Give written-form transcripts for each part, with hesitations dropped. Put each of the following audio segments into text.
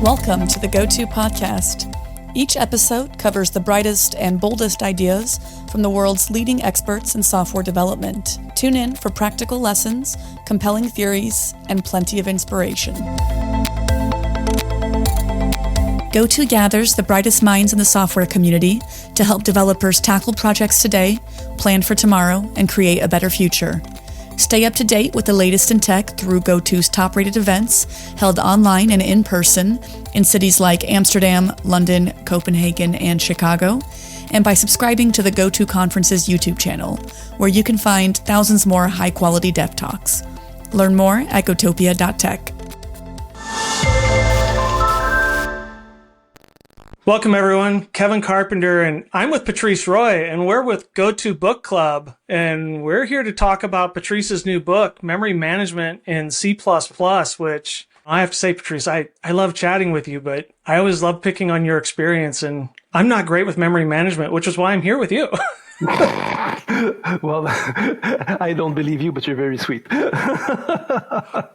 Welcome to the GOTO Podcast. Each episode covers the brightest and boldest ideas from the world's leading experts in software development. Tune in for practical lessons, compelling theories, and plenty of inspiration. GOTO gathers the brightest minds in the software community to help developers tackle projects today, plan for tomorrow, and create a better future. Stay up to date with the latest in tech through GOTO's top-rated events held online and in person in cities like Amsterdam, London, Copenhagen, and Chicago, and by subscribing to the GOTO Conference's YouTube channel, where you can find thousands more high-quality dev talks. Learn more at gotopia.tech. Welcome, everyone. Kevin Carpenter, and I'm with Patrice Roy, and we're with GOTO Book Club, and we're here to talk about Patrice's new book, Memory Management in C++, which I have to say, Patrice, I love chatting with you, but I always love picking on your experience, and I'm not great with memory management, which is why I'm here with you. Well, I don't believe you, but you're very sweet.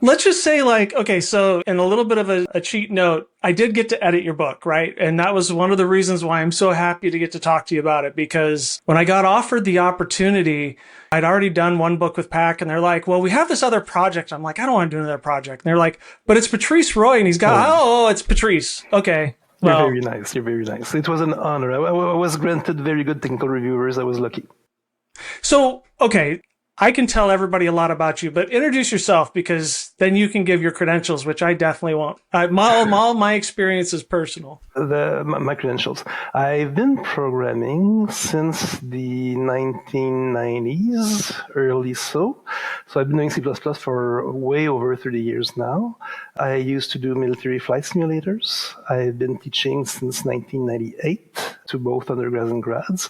Let's just say, okay, so in a little bit of a cheat note, I did get to edit your book, right? And that was one of the reasons why I'm so happy to get to talk to you about it, because when I got offered the opportunity, I'd already done one book with PAC, and they're like, well, we have this other project. I'm like, I don't want to do another project. And they're like, but it's Patrice Roy, and he's got, it's Patrice. Okay. You're very nice. You're very nice. It was an honor. I was granted very good technical reviewers. I was lucky. So, okay, I can tell everybody a lot about you, but introduce yourself, because then you can give your credentials, which I definitely won't. All my experience is personal. My credentials. I've been programming since the 1990s, early so. So I've been doing C++ for way over 30 years now. I used to do military flight simulators. I've been teaching since 1998 to both undergrads and grads.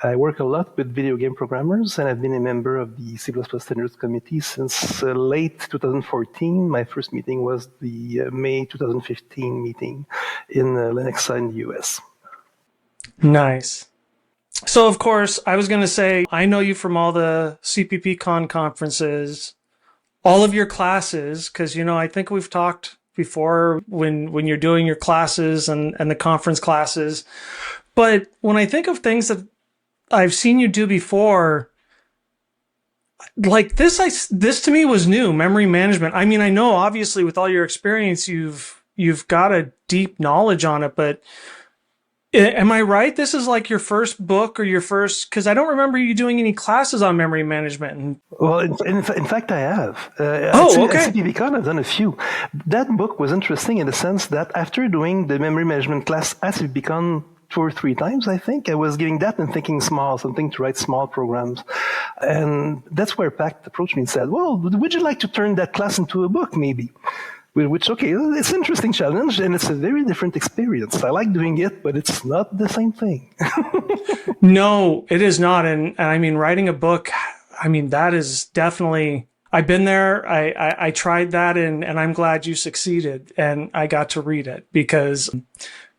I work a lot with video game programmers, and I've been a member of the C++ Standards Committee since late 2014. My first meeting was the May 2015 meeting in Lenexa in the US. Nice. So, of course, I was going to say, I know you from all the CPPCon conferences, all of your classes, because, I think we've talked before when you're doing your classes and the conference classes. But when I think of things that I've seen you do before, like this to me was new, memory management. I mean, I know obviously with all your experience, you've got a deep knowledge on it, but am I right? This is like your first book or your first, because I don't remember you doing any classes on memory management. Well, in fact, I have. Okay. At CPPCon, I've done a few. That book was interesting in the sense that after doing the memory management class at CPPCon 2 or 3 times, I think, I was giving that and thinking small, something to write small programs. And that's where PAC approached me and said, well, would you like to turn that class into a book, maybe? Which, okay, it's an interesting challenge, and it's a very different experience. I like doing it, but it's not the same thing. No, it is not. And I mean, writing a book, I mean, that is definitely, I've been there. I tried that, and I'm glad you succeeded, and I got to read it because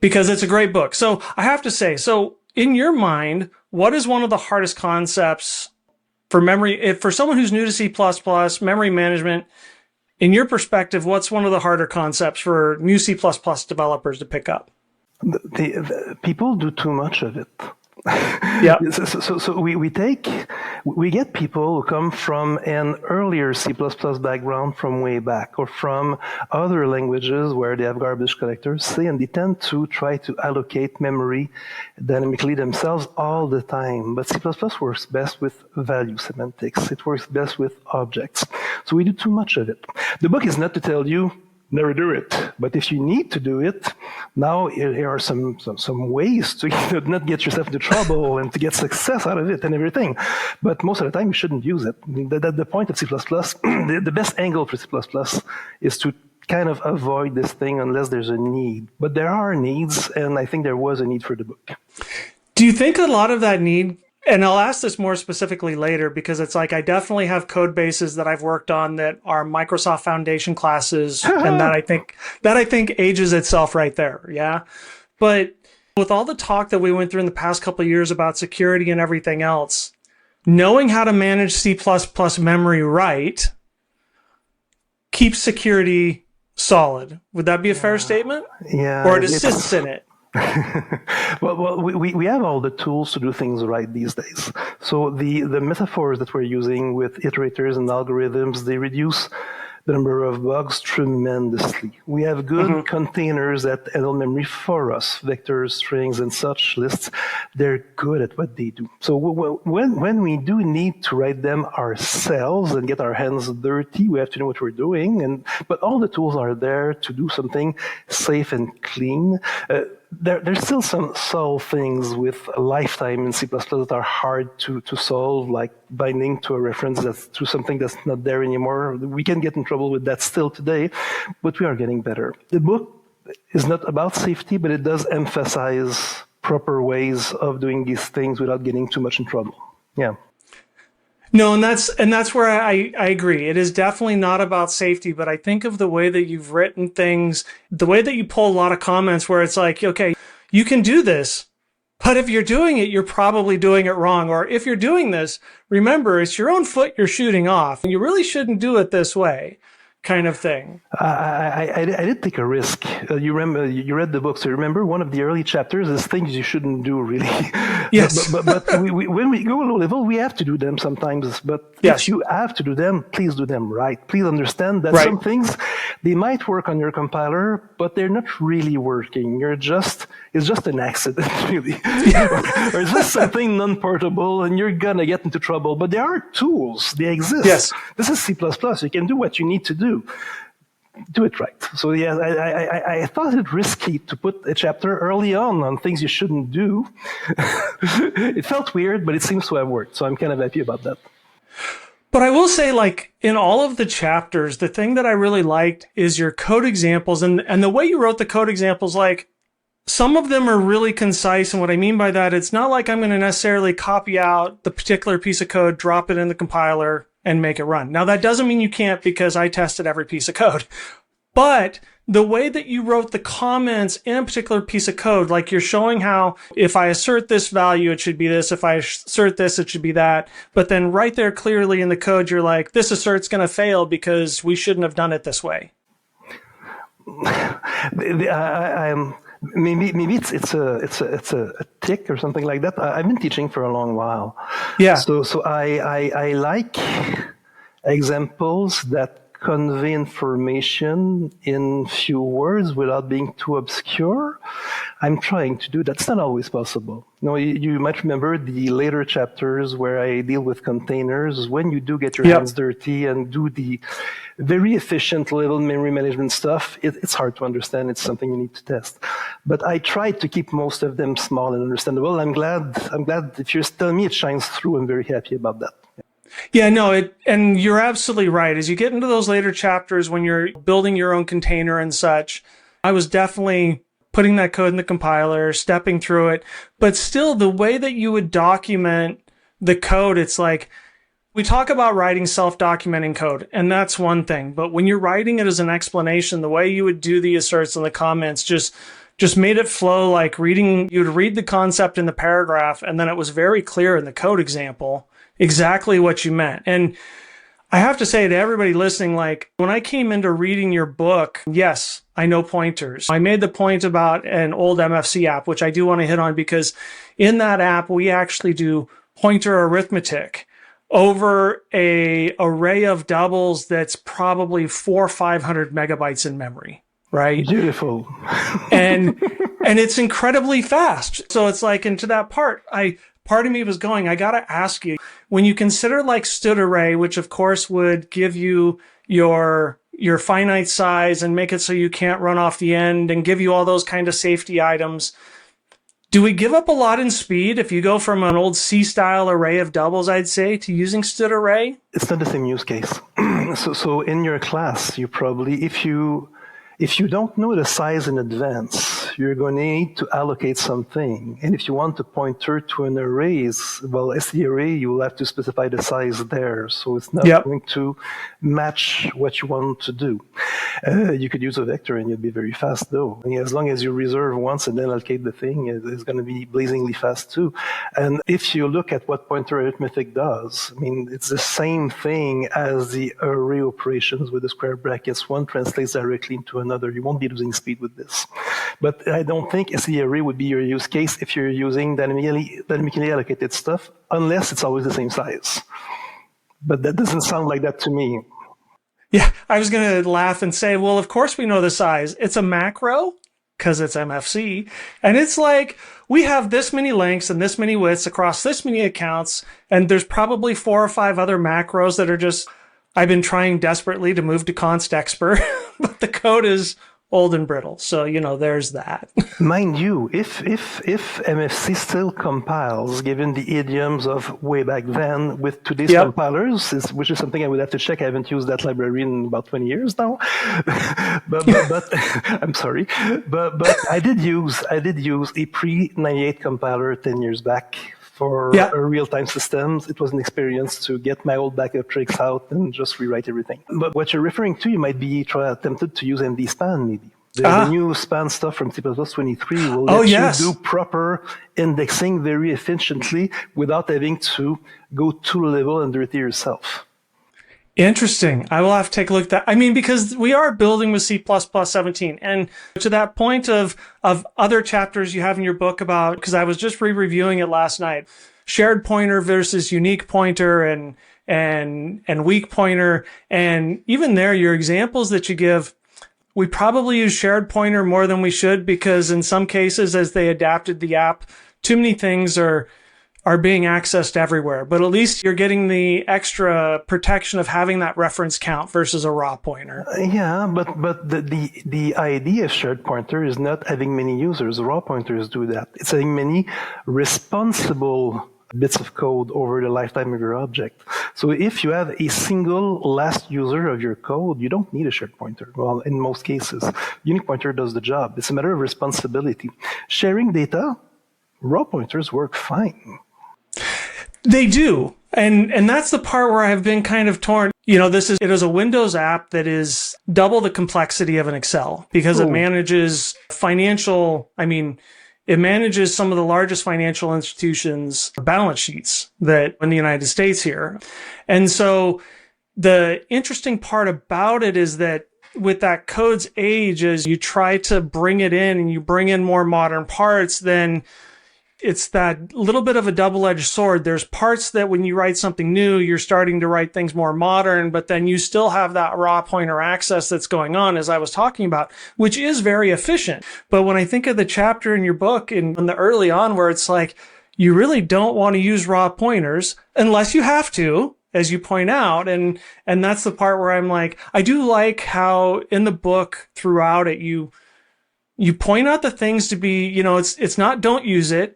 it's a great book. So I have to say, so in your mind, what is one of the hardest concepts for memory, for someone who's new to C++, memory management? In your perspective, what's one of the harder concepts for new C++ developers to pick up? The people do too much of it. Yeah. So we get people who come from an earlier C++ background from way back, or from other languages where they have garbage collectors, say, and they tend to try to allocate memory dynamically themselves all the time. But C++ works best with value semantics. It works best with objects. So we do too much of it. The book is not to tell you, never do it. But if you need to do it, now here are some ways to not get yourself into trouble and to get success out of it and everything. But most of the time, you shouldn't use it. The point of C++, the best angle for C++ is to kind of avoid this thing unless there's a need. But there are needs, and I think there was a need for the book. Do you think a lot of that need, and I'll ask this more specifically later, because it's like I definitely have code bases that I've worked on that are Microsoft Foundation classes, and that I think ages itself right there. Yeah. But with all the talk that we went through in the past couple of years about security and everything else, knowing how to manage C++ memory right keeps security solid. Would that be a fair statement? Yeah. Or it assists in it? Well, we have all the tools to do things right these days. So the metaphors that we're using with iterators and algorithms, they reduce the number of bugs tremendously. We have good containers that handle memory for us, vectors, strings, and such lists. They're good at what they do. So when we do need to write them ourselves and get our hands dirty, we have to know what we're doing. But all the tools are there to do something safe and clean. There's still some subtle things with lifetime in C++ that are hard to solve, like binding to a reference that's to something that's not there anymore. We can get in trouble with that still today, but we are getting better. The book is not about safety, but it does emphasize proper ways of doing these things without getting too much in trouble. Yeah. No, and that's where I agree. It is definitely not about safety, but I think of the way that you've written things, the way that you pull a lot of comments where it's like, okay, you can do this, but if you're doing it, you're probably doing it wrong. Or if you're doing this, remember, it's your own foot you're shooting off, and you really shouldn't do it this way, kind of thing. I did take a risk. You read the book, so you remember one of the early chapters is things you shouldn't do, really. Yes. but when we go low level, we have to do them sometimes. But yes. If you have to do them, please do them right. Please understand that some things, they might work on your compiler, but they're not really working. It's just an accident, really. Or it's just something non-portable, and you're gonna get into trouble. But there are tools. They exist. Yes. This is C++. You can do what you need to do. Do it right. So yeah, I thought it risky to put a chapter early on things you shouldn't do. It felt weird, but it seems to have worked. So I'm kind of happy about that. But I will say, like, in all of the chapters, the thing that I really liked is your code examples and the way you wrote the code examples, like, some of them are really concise. And what I mean by that, it's not like I'm going to necessarily copy out the particular piece of code, drop it in the compiler, and make it run. Now, that doesn't mean you can't, because I tested every piece of code. But the way that you wrote the comments in a particular piece of code, like you're showing how if I assert this value, it should be this. If I assert this, it should be that. But then right there clearly in the code, you're like, this assert's going to fail because we shouldn't have done it this way. Maybe it's a tick or something like that. I've been teaching for a long while. Yeah. So I like examples that convey information in few words without being too obscure. I'm trying to do that. It's not always possible. You might remember the later chapters where I deal with containers. When you do get your hands dirty and do the very efficient little memory management stuff, it's hard to understand. It's something you need to test. But I tried to keep most of them small and understandable. I'm glad if you're telling me it shines through. I'm very happy about that. Yeah, no, and you're absolutely right. As you get into those later chapters when you're building your own container and such, I was definitely putting that code in the compiler, stepping through it. But still, the way that you would document the code, it's like, we talk about writing self-documenting code, and that's one thing. But when you're writing it as an explanation, the way you would do the asserts and the comments just made it flow like you'd read the concept in the paragraph, and then it was very clear in the code example exactly what you meant. And I have to say to everybody listening, like, when I came into reading your book, yes, I know pointers. I made the point about an old MFC app, which I do want to hit on, because in that app, we actually do pointer arithmetic over a array of doubles that's probably 400 or 500 megabytes in memory, right? Beautiful. and it's incredibly fast. So it's like, and to that part of me was going, I got to ask you, when you consider like std array, which of course would give you your finite size and make it so you can't run off the end and give you all those kind of safety items, do we give up a lot in speed if you go from an old C-style array of doubles, I'd say, to using std array? It's not the same use case. So in your class, you probably, if you don't know the size in advance, you're going to need to allocate something. And if you want to pointer to an array, std array, you will have to specify the size there. So it's not going to match what you want to do. You could use a vector and you'd be very fast though. And as long as you reserve once and then allocate the thing, it's going to be blazingly fast too. And if you look at what pointer arithmetic does, I mean, it's the same thing as the array operations with the square brackets. One translates directly into another. You won't be losing speed with this. But I don't think the array would be your use case if you're using dynamically allocated stuff, unless it's always the same size. But that doesn't sound like that to me. Yeah, I was going to laugh and say, well, of course we know the size. It's a macro because it's MFC. And it's like, we have this many lengths and this many widths across this many accounts. And there's probably 4 or 5 other macros that are just, I've been trying desperately to move to const expert, but the code is old and brittle. So, there's that. Mind you, if MFC still compiles, given the idioms of way back then with today's compilers, which is something I would have to check. I haven't used that library in about 20 years now. but I'm sorry. But I did use a pre-98 compiler 10 years back for a real-time systems. It was an experience to get my old backup tricks out and just rewrite everything. But what you're referring to, you might be tempted to use MD span, maybe. The new span stuff from C++ 23 will let you do proper indexing very efficiently without having to go too level and dirty yourself. Interesting. I will have to take a look at that. I mean, because we are building with C++ 17. And to that point of other chapters you have in your book about, because I was just re-reviewing it last night, shared pointer versus unique pointer and weak pointer. And even there, your examples that you give, we probably use shared pointer more than we should, because in some cases, as they adapted the app, too many things are being accessed everywhere, but at least you're getting the extra protection of having that reference count versus a raw pointer. Yeah, but the idea of shared pointer is not having many users. Raw pointers do that. It's having many responsible bits of code over the lifetime of your object. So if you have a single last user of your code, you don't need a shared pointer. Well, in most cases, unique pointer does the job. It's a matter of responsibility. Sharing data, raw pointers work fine. They do. And that's the part where I've been kind of torn. It is a Windows app that is double the complexity of an Excel, because it manages it manages some of the largest financial institutions' balance sheets that in the United States here. And so the interesting part about it is that with that code's age, as you try to bring it in and you bring in more modern parts, then it's that little bit of a double-edged sword. There's parts that when you write something new, you're starting to write things more modern, but then you still have that raw pointer access that's going on, as I was talking about, which is very efficient. But when I think of the chapter in your book in the early on where it's like, you really don't want to use raw pointers unless you have to, as you point out. And that's the part where I'm like, I do like how in the book throughout it, you point out the things to be, it's not don't use it.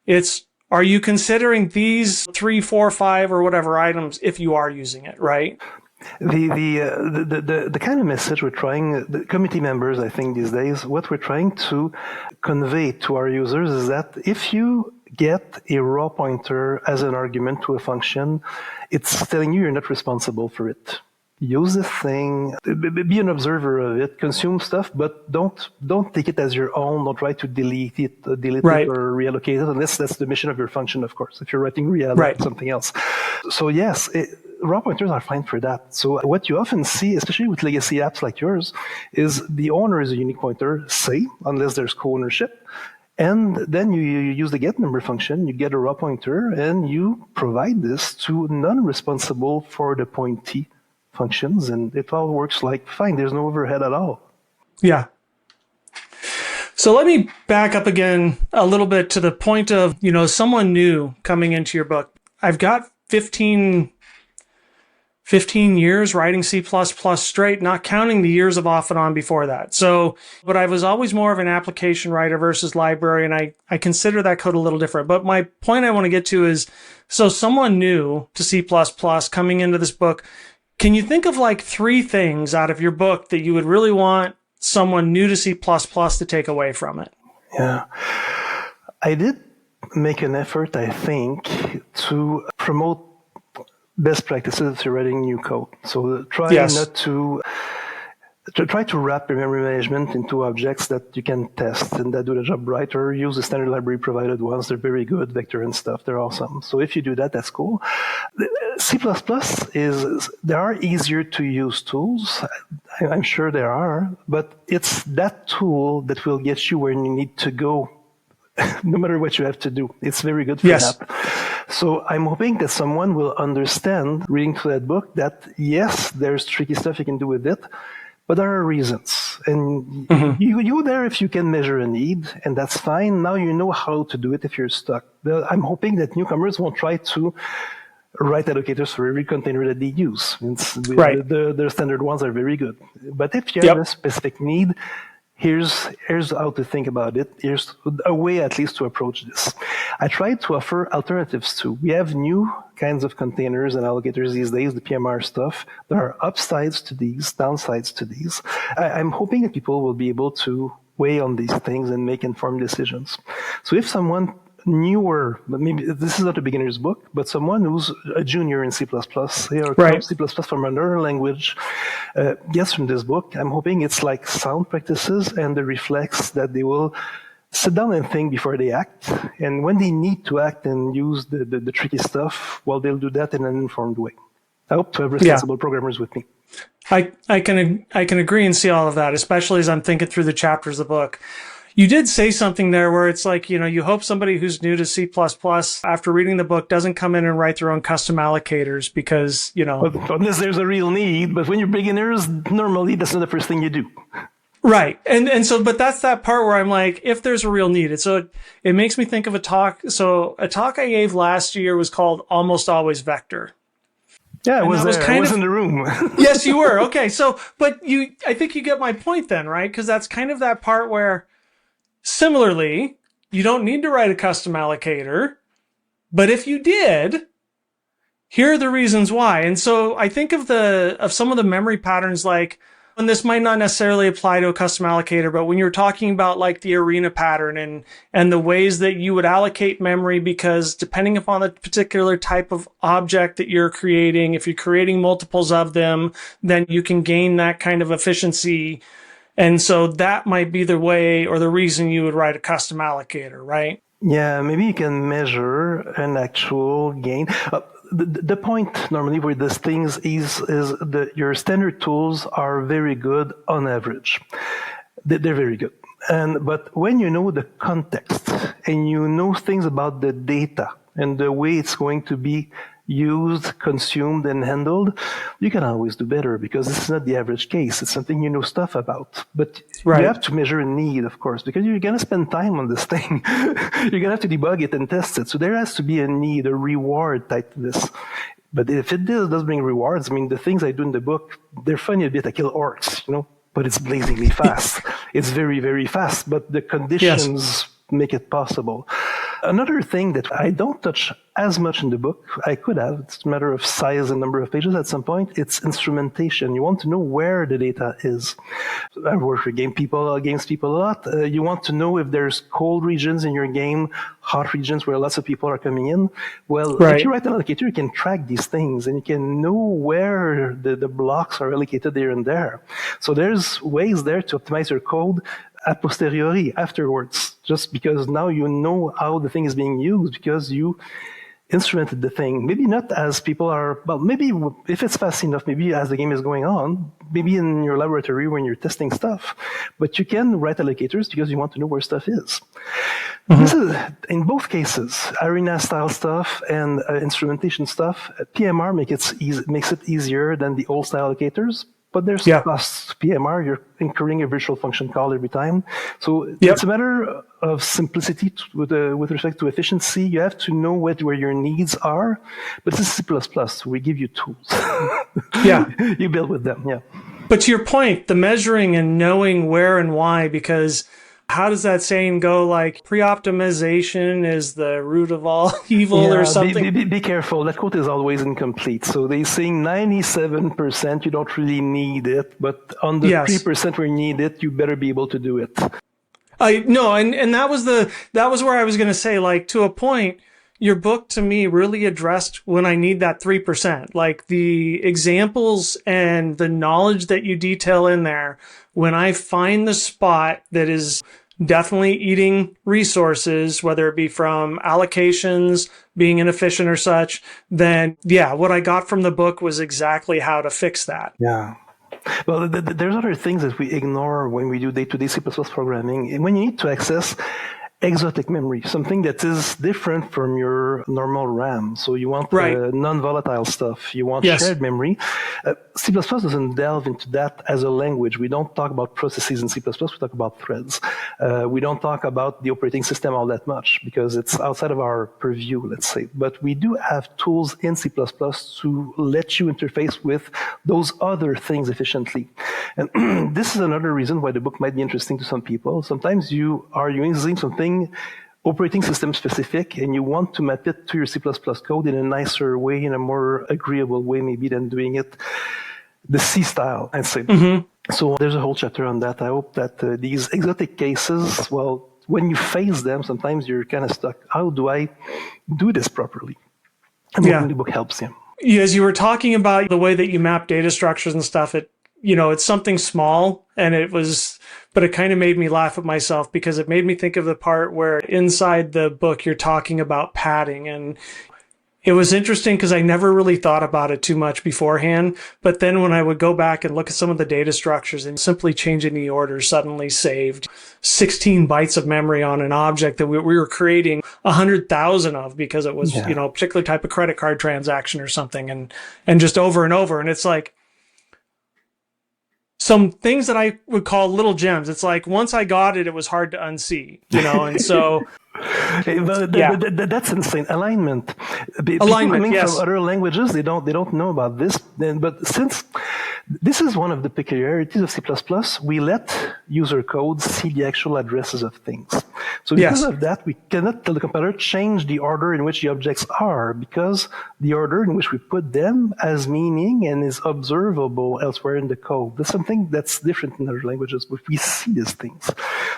It's, are you considering these 3, 4, 5 or whatever items if you are using it, right? The kind of message we're trying, the committee members, I think these days, what we're trying to convey to our users is that if you get a raw pointer as an argument to a function, it's telling you you're not responsible for it. Use the thing, be an observer of it, consume stuff, but don't take it as your own. Don't try to delete it or reallocate it, unless that's the mission of your function, of course. If you're writing reallocate something else. So yes, raw pointers are fine for that. So what you often see, especially with legacy apps like yours, is the owner is a unique pointer, say, unless there's co-ownership. And then you use the getNumber function, you get a raw pointer, and you provide this to none responsible for the pointee functions, and it all works like fine. There's no overhead at all. Yeah. So let me back up again a little bit to the point of, someone new coming into your book. I've got 15 years writing C++ straight, not counting the years of off and on before that. So, but I was always more of an application writer versus library, and I consider that code a little different. But my point I want to get to is, so someone new to C++ coming into this book, can you think of like 3 things out of your book that you would really want someone new to C++ to take away from it? Yeah. I did make an effort, I think, to promote best practices to writing new code. So try not to to try to wrap your memory management into objects that you can test and that do the job right, or use the standard library provided ones. They're very good, vector and stuff. They're awesome. So if you do that, that's cool. C++ there are easier to use tools. I'm sure there are, but it's that tool that will get you where you need to go, no matter what you have to do. It's very good for that. So I'm hoping that someone will understand, reading through that book, that yes, there's tricky stuff you can do with it, but there are reasons. And you go there if you can measure a need, and that's fine. Now you know how to do it if you're stuck. I'm hoping that newcomers won't try to write allocators for every container that they use. The standard ones are very good. But if you have a specific need, here's how to think about it. Here's a way at least to approach this. I try to offer alternatives too. We have new kinds of containers and allocators these days, the PMR stuff. There are upsides to these, downsides to these. I'm hoping that people will be able to weigh on these things and make informed decisions. So if someone newer, but maybe this is not a beginner's book, but someone who's a junior in C++, say, or C++ from another language, gets from this book, I'm hoping it's like sound practices and the reflex that they will sit down and think before they act. And when they need to act and use the tricky stuff, well, they'll do that in an informed way. I hope to have responsible programmers with me. I can agree and see all of that, especially as I'm thinking through the chapters of the book. You did say something there where it's like, you hope somebody who's new to C++ after reading the book doesn't come in and write their own custom allocators because, Unless there's a real need, but when you're beginners, normally that's not the first thing you do. Right. And so, but that's that part where I'm like, if there's a real need. So it makes me think of a talk. So a talk I gave last year was called Almost Always Vector. Yeah, I was in the room. Yes, you were. Okay. So, but I think you get my point then, right? Because that's kind of that part where, similarly, you don't need to write a custom allocator, but if you did, here are the reasons why. And so I think of some of the memory patterns, like, and this might not necessarily apply to a custom allocator, but when you're talking about like the arena pattern and the ways that you would allocate memory, because depending upon the particular type of object that you're creating, if you're creating multiples of them, then you can gain that kind of efficiency. And so that might be the way or the reason you would write a custom allocator, right? Yeah, maybe you can measure an actual gain. The point normally with these things is that your standard tools are very good on average. They're very good. But when you know the context and you know things about the data and the way it's going to be used, consumed, and handled, you can always do better because this is not the average case. It's something you know stuff about. But you have to measure a need, of course, because you're going to spend time on this thing. You're going to have to debug it and test it. So there has to be a need, a reward tied to this. But if it does bring rewards, I mean, the things I do in the book, they're funny a bit. I kill orcs, but it's blazingly fast. It's very, very fast, but the conditions make it possible. Another thing that I don't touch as much in the book, I could have, it's a matter of size and number of pages at some point, it's instrumentation. You want to know where the data is. I work with games people a lot. You want to know if there's cold regions in your game, hot regions where lots of people are coming in. Well, if you write an allocator, you can track these things and you can know where the blocks are allocated here and there. So there's ways there to optimize your code a posteriori, afterwards, just because now you know how the thing is being used because you instrumented the thing. Maybe not as people are, well, maybe if it's fast enough, maybe as the game is going on, maybe in your laboratory when you're testing stuff, but you can write allocators because you want to know where stuff is. This is, in both cases, arena style stuff and instrumentation stuff, PMR makes it easier than the old style allocators. But there's costs. PMR, you're incurring a virtual function call every time. So it's a matter of simplicity with respect to efficiency. You have to know where your needs are. But this is C++, so we give you tools. You build with them, But to your point, the measuring and knowing where and why, because how does that saying go? Like, pre-optimization is the root of all evil or something? Be careful. That quote is always incomplete. So they say 97% you don't really need it, but on the 3% where you need it, you better be able to do it. No, and that was where I was going to say, like, to a point, your book to me really addressed when I need that 3%. Like the examples and the knowledge that you detail in there, when I find the spot that is definitely eating resources, whether it be from allocations, being inefficient or such, then yeah, what I got from the book was exactly how to fix that. Yeah. Well, there's other things that we ignore when we do day-to-day C++ programming. And when you need to access exotic memory, something that is different from your normal RAM. So you want non-volatile stuff. You want shared memory. C++ doesn't delve into that as a language. We don't talk about processes in C++. We talk about threads. We don't talk about the operating system all that much because it's outside of our purview, let's say. But we do have tools in C++ to let you interface with those other things efficiently. And this is another reason why the book might be interesting to some people. Sometimes you are using something operating system specific and you want to map it to your C++ code in a nicer way, in a more agreeable way maybe than doing it the C style, I'd say. So there's a whole chapter on that. I hope that these exotic cases, well, when you face them, sometimes you're kind of stuck. How do I do this properly? And the book helps you. As you were talking about the way that you map data structures and stuff, it's something small but it kind of made me laugh at myself because it made me think of the part where inside the book you're talking about padding. And it was interesting because I never really thought about it too much beforehand. But then when I would go back and look at some of the data structures and simply changing the order suddenly saved 16 bytes of memory on an object that we were creating 100,000 of because it was, a particular type of credit card transaction or something and just over and over. And it's like, some things that I would call little gems. It's like once I got it, it was hard to unsee, and so. That's insane. Alignment. People coming from other languages, they don't know about this. But since this is one of the peculiarities of C++, we let user code see the actual addresses of things. So because of that, we cannot tell the compiler change the order in which the objects are, because the order in which we put them has meaning and is observable elsewhere in the code. That's something that's different in other languages, but we see these things.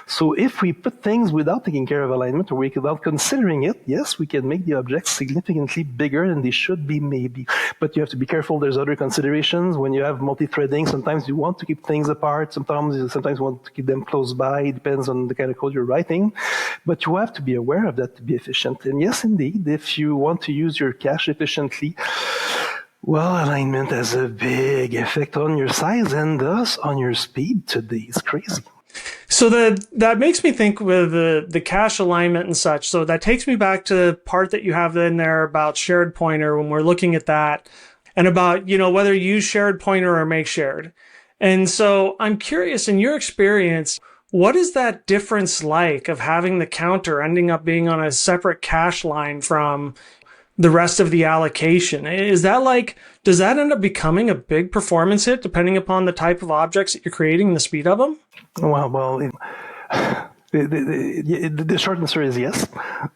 So if we put things without taking care of alignment, or without considering it, yes, we can make the objects significantly bigger than they should be, maybe. But you have to be careful. There's other considerations. When you have multi-threading, sometimes you want to keep things apart. Sometimes you want to keep them close by. It depends on the kind of code you're writing. But you have to be aware of that to be efficient. And yes, indeed, if you want to use your cache efficiently, well, alignment has a big effect on your size and thus on your speed today. It's crazy. So that makes me think with the cache alignment and such. So that takes me back to the part that you have in there about shared pointer when we're looking at that and about, whether you use shared pointer or make shared. And so I'm curious, in your experience, what is that difference like of having the counter ending up being on a separate cache line from the rest of the allocation? Is that does that end up becoming a big performance hit depending upon the type of objects that you're creating and the speed of them? Well, the short answer is yes.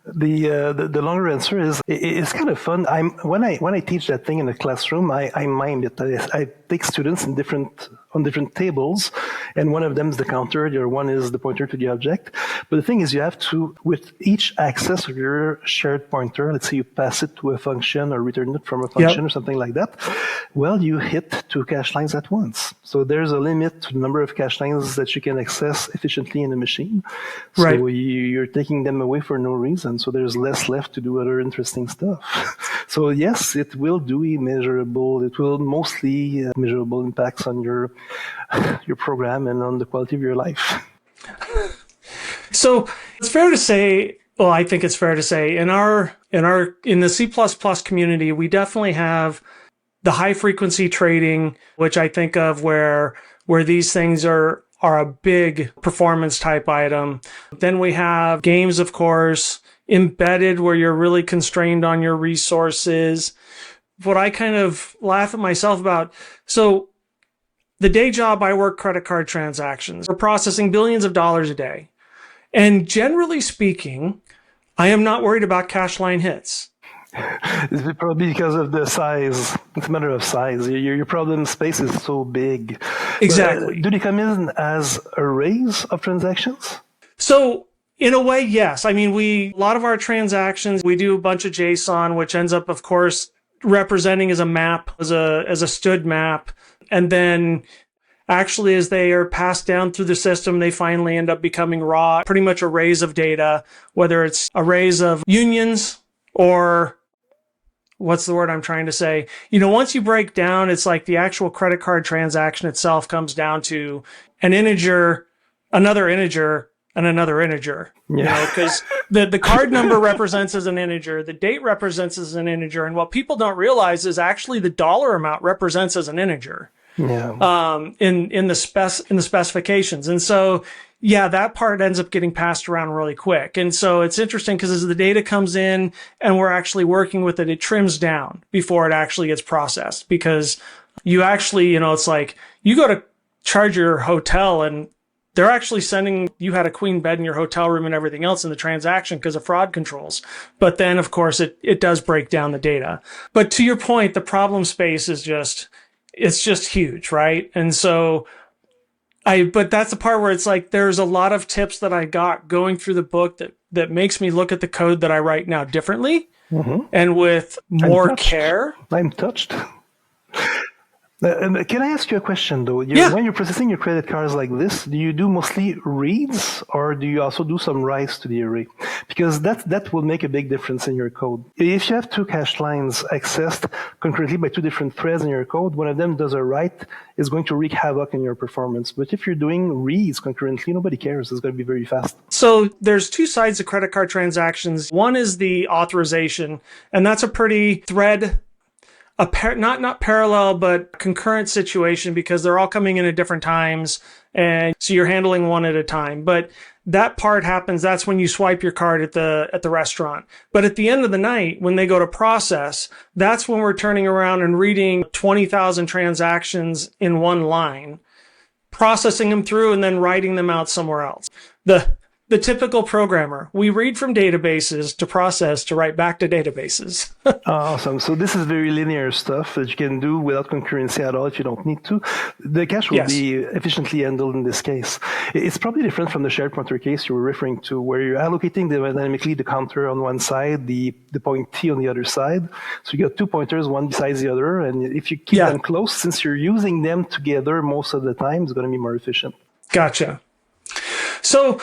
The longer answer is it's kind of fun. When I teach that thing in the classroom, I mime it. I take students on different tables, and one of them is the counter, the other one is the pointer to the object. But the thing is, you have to, with each access of your shared pointer, let's say you pass it to a function or return it from a function or something like that, well, you hit 2 cache lines at once. So there's a limit to the number of cache lines that you can access efficiently in a machine. So you're taking them away for no reason. So there's less left to do other interesting stuff. So yes, it will do measurable. It will mostly measurable impacts on your program and on the quality of your life. So it's fair to say, well, I think it's fair to say in the C++ community, we definitely have the high frequency trading, which I think of where these things are a big performance type item. Then we have games, of course, embedded where you're really constrained on your resources. What I kind of laugh at myself about, so the day job, I work credit card transactions. We're processing billions of dollars a day. And generally speaking, I am not worried about cache line hits. It's probably because of the size. It's a matter of size. Your problem space is so big. Exactly. Do they come in as arrays of transactions? So In a way, yes. I mean, a lot of our transactions, we do a bunch of JSON, which ends up, of course, representing as a map, as a stood map. And then actually, as they are passed down through the system, they finally end up becoming raw, pretty much arrays of data, whether it's arrays of unions or what's the word I'm trying to say? Once you break down, it's like the actual credit card transaction itself comes down to an integer, another integer, and another integer. Yeah. Because the card number represents as an integer, the date represents as an integer, and what people don't realize is actually the dollar amount represents as an integer. Yeah. In the specifications. And so, yeah, that part ends up getting passed around really quick. And so it's interesting because as the data comes in and we're actually working with it, it trims down before it actually gets processed, because you actually, it's like you go to charge your hotel and they're actually sending, you had a queen bed in your hotel room and everything else in the transaction because of fraud controls. But then, of course, it does break down the data. But to your point, the problem space is it's just huge, right? And so but that's the part where it's like, there's a lot of tips that I got going through the book that makes me look at the code that I write now differently and with more care. I'm touched. Can I ask you a question, though? Yeah. When you're processing your credit cards like this, do you do mostly reads, or do you also do some writes to the array? Because that will make a big difference in your code. If you have two cache lines accessed concurrently by two different threads in your code, one of them does a write, it's going to wreak havoc in your performance. But if you're doing reads concurrently, nobody cares. It's going to be very fast. So there's two sides of credit card transactions. One is the authorization, and that's a pretty not parallel, but concurrent situation, because they're all coming in at different times. And so you're handling one at a time. But that part happens. That's when you swipe your card at the restaurant. But at the end of the night, when they go to process, that's when we're turning around and reading 20,000 transactions in one line, processing them through and then writing them out somewhere else. The typical programmer, we read from databases to process to write back to databases. Awesome. So this is very linear stuff that you can do without concurrency at all if you don't need to. The cache will be efficiently handled in this case. It's probably different from the shared pointer case you were referring to, where you're allocating dynamically the counter on one side, the point T on the other side. So you got two pointers, one besides the other. And if you keep them close, since you're using them together most of the time, it's going to be more efficient. Gotcha. So,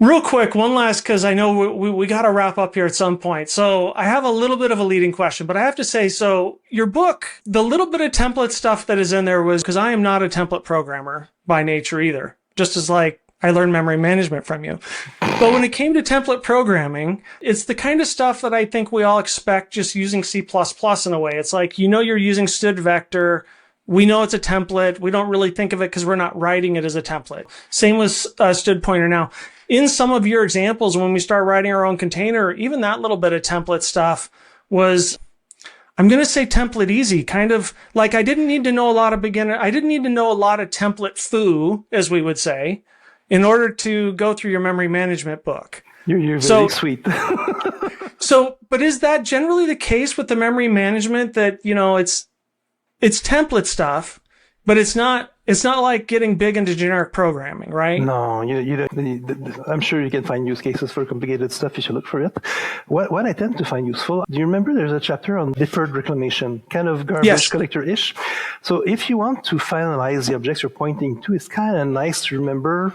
real quick, one last, because I know we got to wrap up here at some point. So I have a little bit of a leading question, but I have to say, so your book, the little bit of template stuff that is in there was, because I am not a template programmer by nature either, just as like I learned memory management from you. But when it came to template programming, it's the kind of stuff that I think we all expect just using C++ in a way. It's like, you're using stood vector. We know it's a template. We don't really think of it because we're not writing it as a template. Same with stood pointer now. In some of your examples, when we start writing our own container, even that little bit of template stuff was, I'm going to say template easy, kind of like I didn't need to know a lot of template foo, as we would say, in order to go through your memory management book. You're very sweet. But is that generally the case with the memory management, that, it's template stuff, but it's not like getting big into generic programming, right? No, you don't. I'm sure you can find use cases for complicated stuff if you look for it. What I tend to find useful, do you remember there's a chapter on deferred reclamation, kind of garbage collector-ish? So if you want to finalize the objects you're pointing to, it's kind of nice to remember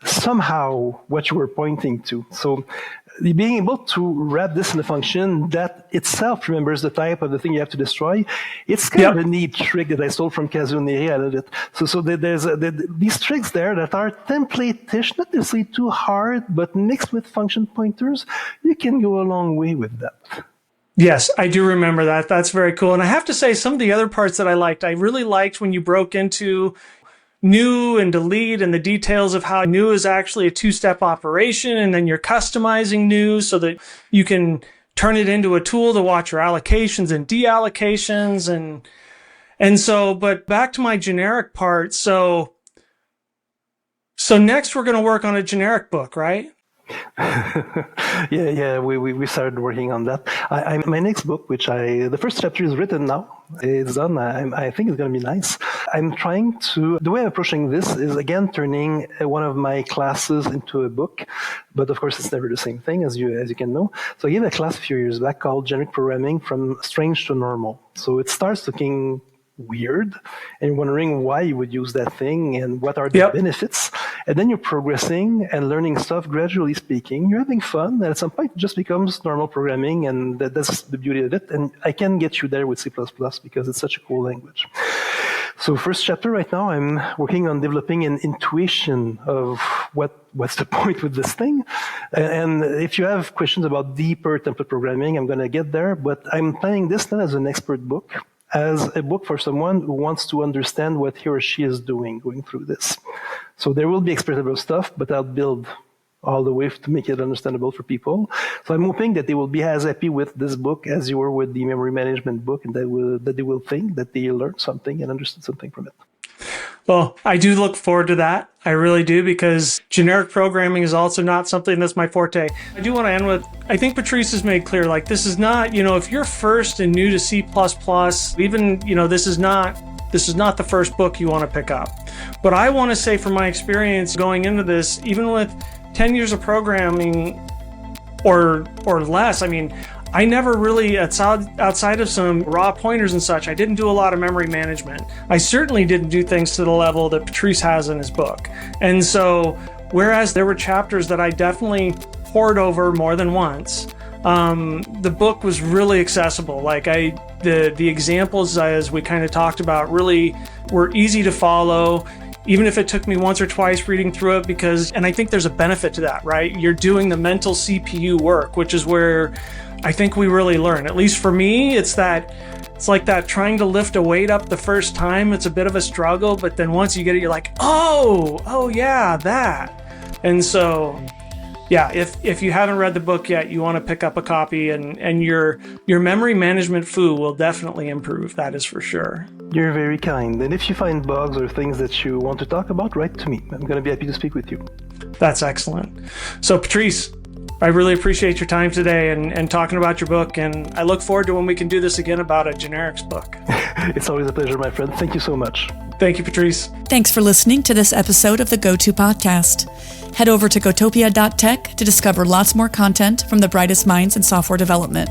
somehow what you were pointing to. So being able to wrap this in a function that itself remembers the type of the thing you have to destroy, it's kind of a neat trick that I stole from Kazuniri. I love it. So there's these tricks there that are template-ish, not necessarily too hard, but mixed with function pointers, you can go a long way with that. Yes, I do remember that. That's very cool. And I have to say, some of the other parts that I really liked when you broke into new and delete and the details of how new is actually a two-step operation, and then you're customizing new so that you can turn it into a tool to watch your allocations and deallocations. And so, but back to my generic part. So next we're going to work on a generic book, right? Yeah, we started working on that. My next book, the first chapter is written now. It's done. I think it's going to be nice. I'm trying to, the way I'm approaching this is again turning one of my classes into a book, but of course it's never the same thing as you can know. So I gave a class a few years back called Generic Programming from Strange to Normal. So it starts looking weird and wondering why you would use that thing and what are the benefits. And then you're progressing and learning stuff, gradually speaking. You're having fun, and at some point it just becomes normal programming, and that's the beauty of it. And I can get you there with C++ because it's such a cool language. So first chapter right now, I'm working on developing an intuition of what's the point with this thing. And if you have questions about deeper template programming, I'm going to get there. But I'm planning this not as an expert book, as a book for someone who wants to understand what he or she is doing going through this. So there will be expertable stuff, but I'll build all the way to make it understandable for people. So I'm hoping that they will be as happy with this book as you were with the memory management book, and that they will think that they learned something and understood something from it. Well, I do look forward to that. I really do, because generic programming is also not something that's my forte. I do want to end with, I think Patrice has made clear, like, this is not, if you're first and new to C++, even, this is not the first book you want to pick up. But I want to say from my experience going into this, even with 10 years of programming or less, I never really, outside of some raw pointers and such, I didn't do a lot of memory management. I certainly didn't do things to the level that Patrice has in his book. And so, whereas there were chapters that I definitely pored over more than once, the book was really accessible. Like the examples, as we kind of talked about, really were easy to follow, even if it took me once or twice reading through it, and I think there's a benefit to that, right? You're doing the mental CPU work, which is where I think we really learn. At least for me, it's like that trying to lift a weight up the first time. It's a bit of a struggle, but then once you get it, you're like, oh yeah, that. And so, yeah, if you haven't read the book yet, you want to pick up a copy, and your memory management foo will definitely improve. That is for sure. You're very kind. And if you find bugs or things that you want to talk about, write to me. I'm going to be happy to speak with you. That's excellent. So Patrice, I really appreciate your time today and talking about your book, and I look forward to when we can do this again about a generics book. It's always a pleasure, my friend. Thank you so much. Thank you, Patrice. Thanks for listening to this episode of the GOTO podcast. Head over to gotopia.tech to discover lots more content from the brightest minds in software development.